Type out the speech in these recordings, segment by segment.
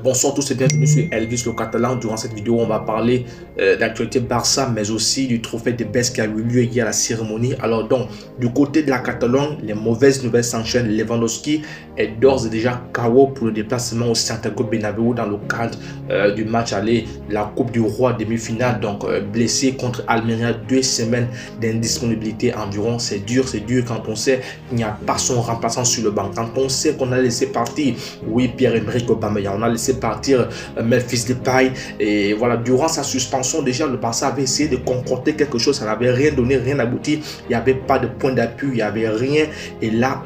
Bonsoir à tous et bienvenue sur Elvis le Catalan. Durant cette vidéo, on va parler d'actualité Barça, mais aussi du trophée de Best qui a eu lieu hier à la cérémonie. Alors donc, du côté de la Catalogne, les mauvaises nouvelles s'enchaînent. Lewandowski est d'ores et déjà KO pour le déplacement au Santiago Bernabéu dans le cadre du match aller de la Coupe du Roi demi-finale. Donc blessé contre Almeria, 2 semaines d'indisponibilité environ. C'est dur quand on sait qu'il n'y a pas son remplaçant sur le banc. Quand on sait qu'on a laissé partir, oui, Pierre-Emerick Aubameyang, on a laissé partir Memphis Depay, et voilà, durant sa suspension déjà le Barça avait essayé de concocter quelque chose, ça n'avait rien donné, rien abouti, il n'y avait pas de point d'appui, il n'y avait rien, et là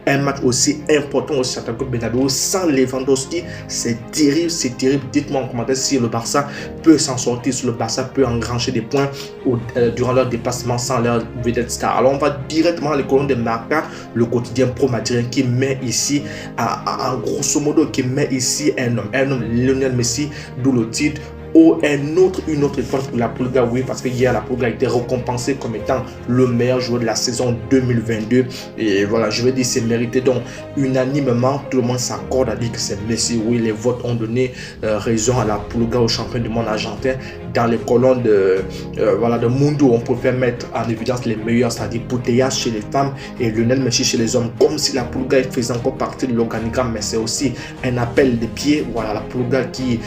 un match aussi important au Santiago Bernabéu sans Lewandowski, c'est terrible, dites-moi en commentaire si le Barça peut s'en sortir, si le Barça peut engranger des points durant leur déplacement sans leur vedette star. Alors on va directement à les colonnes de Marca, le quotidien pro madrilène, qui met ici en grosso modo, qui met ici un homme, Lionel Messi, d'où le titre. Ou une autre étoile pour la Pulga, oui, parce que hier la Pulga a été récompensée comme étant le meilleur joueur de la saison 2022, et voilà, je veux dire, c'est mérité. Donc unanimement tout le monde s'accorde à dire que c'est Messi. Oui, les votes ont donné raison à la Pulga, au champion du monde argentin. Dans les colonnes de Mundo, on préfère mettre en évidence les meilleurs, c'est-à-dire Putellas chez les femmes et Lionel Messi chez les hommes, comme si la Pulga faisait encore partie de l'organigramme, mais c'est aussi un appel de pied. Voilà, la Pulga qui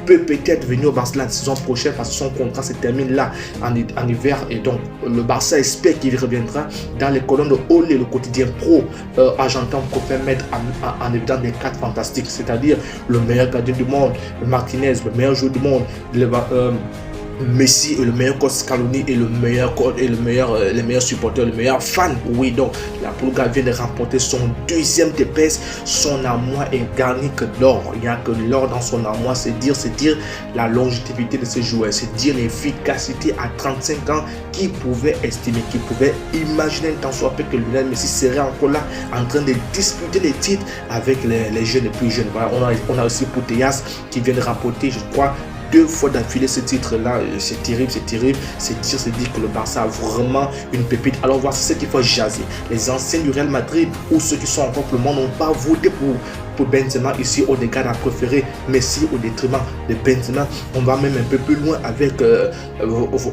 peut peut-être venir au Barça la saison prochaine, parce que son contrat se termine là en hiver, et donc le Barça espère qu'il reviendra. Dans les colonnes de Olé, le quotidien pro argentin, on peut mettre en évidence des 4 fantastiques, c'est-à-dire le meilleur gardien du monde, Martinez, le meilleur joueur du monde, Messi est le meilleur coach, Scaloni est le meilleur coach et les meilleurs supporters, le meilleur fan. Oui, donc la Pulga vient de remporter son 2e TPS. Son armoire est garni que d'or. Il n'y a que l'or dans son armoire. C'est dire la longévité de ce joueur, c'est dire l'efficacité à 35 ans. Qui pouvait estimer, qui pouvait imaginer un temps soit peu que Lionel Messi serait encore là en train de disputer les titres avec les jeunes les plus jeunes. Voilà, on a aussi Putellas qui vient de remporter, je crois, 2 fois d'affilée ce titre-là. C'est terrible, c'est dire que le Barça a vraiment une pépite. Alors voici ce qu'il faut jaser. Les anciens du Real Madrid ou ceux qui sont encore pour le monde n'ont pas voté pour Benzema. Ici, Odegaard a préféré Messi au détriment de Benzema. On va même un peu plus loin avec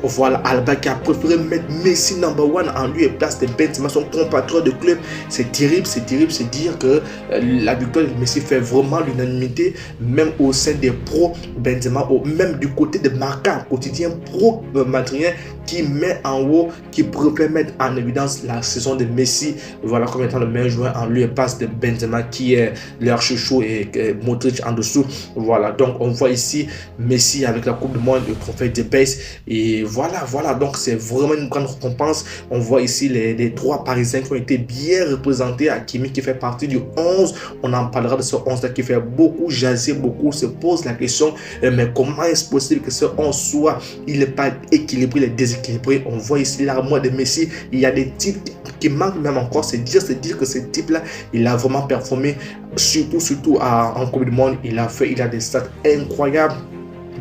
voilà, Alba qui a préféré mettre Messi number 1 en lieu et place de Benzema, son compatriote de club. C'est terrible, c'est dire que la victoire de Messi fait vraiment l'unanimité, même au sein des pros Benzema, même du côté de Marca, quotidien pro madrilène, qui met en haut, qui préfère mettre en évidence la saison de Messi, voilà, comme étant le meilleur joueur en lieu et place de Benzema, qui est leur chouchou, et Modric en dessous. Voilà, donc on voit ici Messi avec la Coupe du Monde, le trophée de base, et voilà, donc c'est vraiment une grande récompense. On voit ici les 3 Parisiens qui ont été bien représentés. Hakimi qui fait partie du 11, on en parlera de ce 11 là qui fait beaucoup jaser, beaucoup se pose la question, mais comment est-ce possible que ce 11 soit, il n'est pas équilibré, il est déséquilibré. On voit ici l'armoire de Messi, il y a des types qui manquent même encore. C'est dire que ce type là, il a vraiment performé, surtout en Coupe du Monde. Il a des stats incroyables,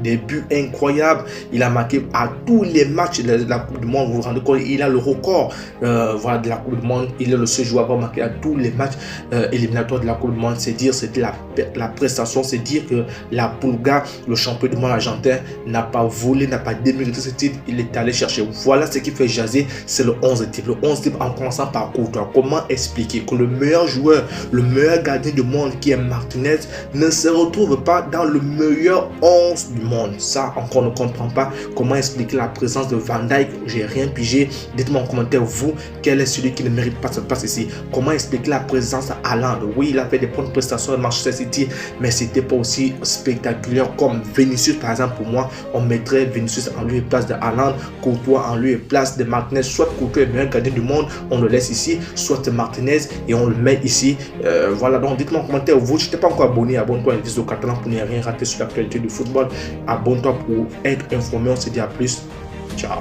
des buts incroyables, il a marqué à tous les matchs de la Coupe du Monde. Vous vous rendez compte, il a le record voilà, de la Coupe du Monde. Il est le seul joueur à avoir marqué à tous les matchs éliminatoires de la Coupe du Monde. C'est dire la prestation, c'est dire que la Pulga, le champion du monde argentin, n'a pas volé, n'a pas démérité ce titre, il est allé chercher. Voilà ce qui fait jaser, c'est le 11 type. Le 11 type en commençant par Courtois. Comment expliquer que le meilleur joueur, le meilleur gardien du monde qui est Martinez, ne se retrouve pas dans le meilleur 11 du monde? Ça encore, on ne comprend pas. Comment expliquer la présence de Van Dijk? J'ai rien pigé. Dites-moi en commentaire, vous, quel est celui qui ne mérite pas cette place ici? Comment expliquer la présence de Haaland? Oui, il a fait des bonnes prestations à Manchester City, mais c'était pas aussi spectaculaire comme Vinicius. Par exemple, pour moi, on mettrait Vinicius en lieu et place de Haaland, Courtois en lieu et place de Martinez. Soit Courtois est le meilleur gardien du monde, on le laisse ici, soit Martinez et on le met ici. Voilà, donc dites-moi en commentaire, vous, si tu n'es pas encore abonné, abonne-toi à Elvis le Catalan pour ne rien rater sur l'actualité du football. Abonne-toi pour être informé. On se dit à plus. Ciao.